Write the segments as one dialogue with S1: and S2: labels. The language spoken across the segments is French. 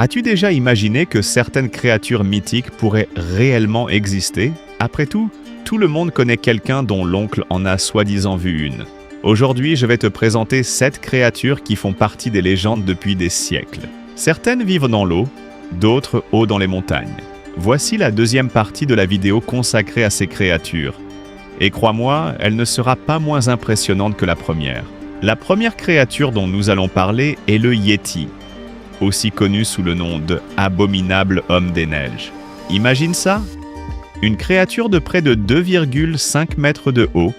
S1: As-tu déjà imaginé que certaines créatures mythiques pourraient réellement exister? Après tout le monde connaît quelqu'un dont l'oncle en a soi-disant vu une. Aujourd'hui, je vais te présenter 7 créatures qui font partie des légendes depuis des siècles. Certaines vivent dans l'eau, d'autres haut dans les montagnes. Voici la deuxième partie de la vidéo consacrée à ces créatures. Et crois-moi, elle ne sera pas moins impressionnante que la première. La première créature dont nous allons parler est le Yéti, aussi connu sous le nom de abominable homme des neiges. Imagine ça, une créature de près de 2,5 mètres de haut,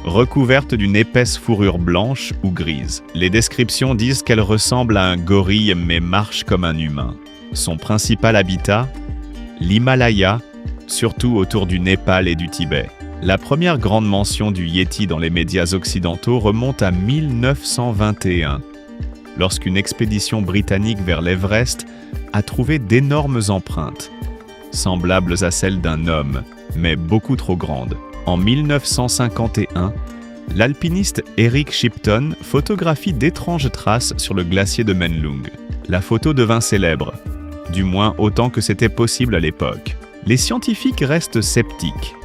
S1: recouverte d'une épaisse fourrure blanche ou grise. Les descriptions disent qu'elle ressemble à un gorille mais marche comme un humain. Son principal habitat, l'Himalaya, surtout autour du Népal et du Tibet. La première grande mention du Yéti dans les médias occidentaux remonte à 1921, lorsqu'une expédition britannique vers l'Everest a trouvé d'énormes empreintes, semblables à celles d'un homme, mais beaucoup trop grandes. En 1951, l'alpiniste Eric Shipton photographie d'étranges traces sur le glacier de Menlung. La photo devint célèbre, du moins autant que c'était possible à l'époque. Les scientifiques restent sceptiques,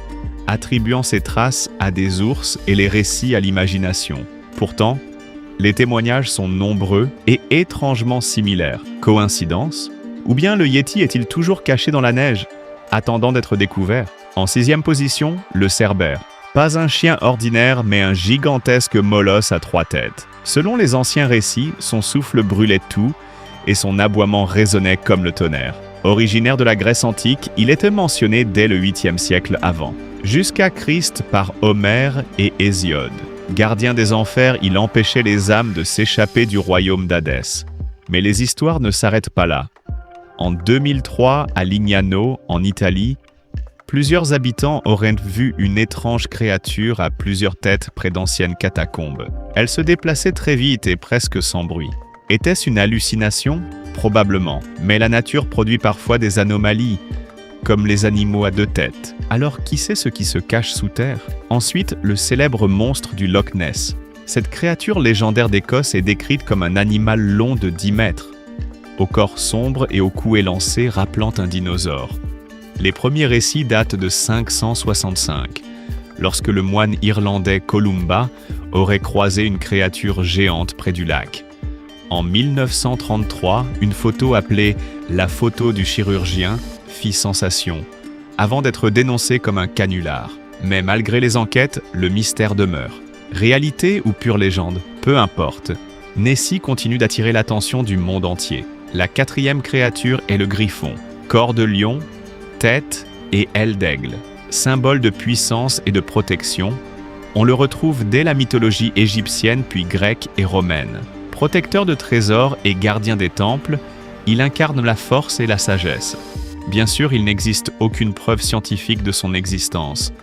S1: attribuant ces traces à des ours et les récits à l'imagination. Pourtant, les témoignages sont nombreux et étrangement similaires. Coïncidence? Ou bien le Yéti est-il toujours caché dans la neige, attendant d'être découvert? En 6e position, le cerbère. Pas un chien ordinaire, mais un gigantesque molosse à 3 têtes. Selon les anciens récits, son souffle brûlait tout et son aboiement résonnait comme le tonnerre. Originaire de la Grèce antique, il était mentionné dès le 8e siècle avant, jusqu'à Christ par Homère et Hésiode. Gardien des enfers, il empêchait les âmes de s'échapper du royaume d'Hadès. Mais les histoires ne s'arrêtent pas là. En 2003, à Lignano, en Italie, plusieurs habitants auraient vu une étrange créature à plusieurs têtes près d'anciennes catacombes. Elle se déplaçait très vite et presque sans bruit. Était-ce une hallucination? Probablement. Mais la nature produit parfois des anomalies, comme les animaux à 2 têtes. Alors qui sait ce qui se cache sous terre? Ensuite, le célèbre monstre du Loch Ness. Cette créature légendaire d'Écosse est décrite comme un animal long de 10 mètres, au corps sombre et au cou élancé rappelant un dinosaure. Les premiers récits datent de 565, lorsque le moine irlandais Columba aurait croisé une créature géante près du lac. En 1933, une photo appelée « La photo du chirurgien » fit sensation, avant d'être dénoncée comme un canular. Mais malgré les enquêtes, le mystère demeure. Réalité ou pure légende, peu importe. Nessie continue d'attirer l'attention du monde entier. La 4e créature est le griffon, corps de lion, tête et aile d'aigle. Symbole de puissance et de protection, on le retrouve dès la mythologie égyptienne puis grecque et romaine. Protecteur de trésors et gardien des temples, il incarne la force et la sagesse. Bien sûr, il n'existe aucune preuve scientifique de son existence,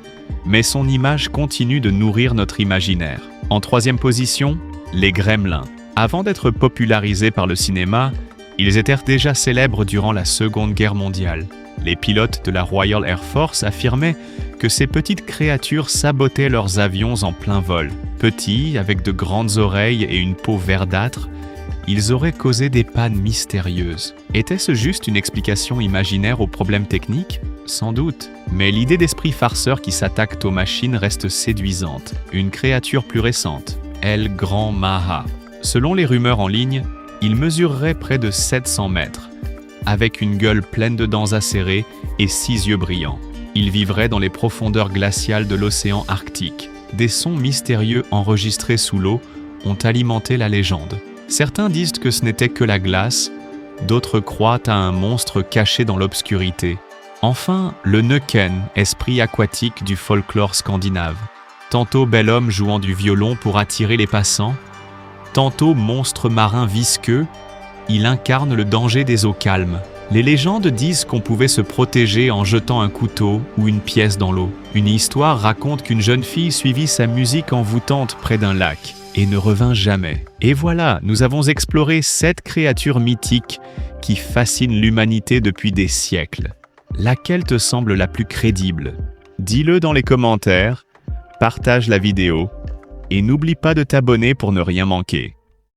S1: mais son image continue de nourrir notre imaginaire. En 3e position, les gremlins. Avant d'être popularisés par le cinéma, ils étaient déjà célèbres durant la Seconde Guerre mondiale. Les pilotes de la Royal Air Force affirmaient que ces petites créatures sabotaient leurs avions en plein vol. Petits, avec de grandes oreilles et une peau verdâtre, ils auraient causé des pannes mystérieuses. Était-ce juste une explication imaginaire aux problèmes techniques? Sans doute. Mais l'idée d'esprit farceur qui s'attaque aux machines reste séduisante. Une créature plus récente, El Grand Maha. Selon les rumeurs en ligne, il mesurerait près de 700 mètres, avec une gueule pleine de dents acérées et 6 yeux brillants. Il vivrait dans les profondeurs glaciales de l'océan Arctique. Des sons mystérieux enregistrés sous l'eau ont alimenté la légende. Certains disent que ce n'était que la glace, d'autres croient à un monstre caché dans l'obscurité. Enfin, le Nøkken, esprit aquatique du folklore scandinave. Tantôt bel homme jouant du violon pour attirer les passants, tantôt monstre marin visqueux, il incarne le danger des eaux calmes. Les légendes disent qu'on pouvait se protéger en jetant un couteau ou une pièce dans l'eau. Une histoire raconte qu'une jeune fille suivit sa musique envoûtante près d'un lac et ne revint jamais. Et voilà, nous avons exploré 7 créatures mythiques qui fascinent l'humanité depuis des siècles. Laquelle te semble la plus crédible? Dis-le dans les commentaires, partage la vidéo et n'oublie pas de t'abonner pour ne rien manquer.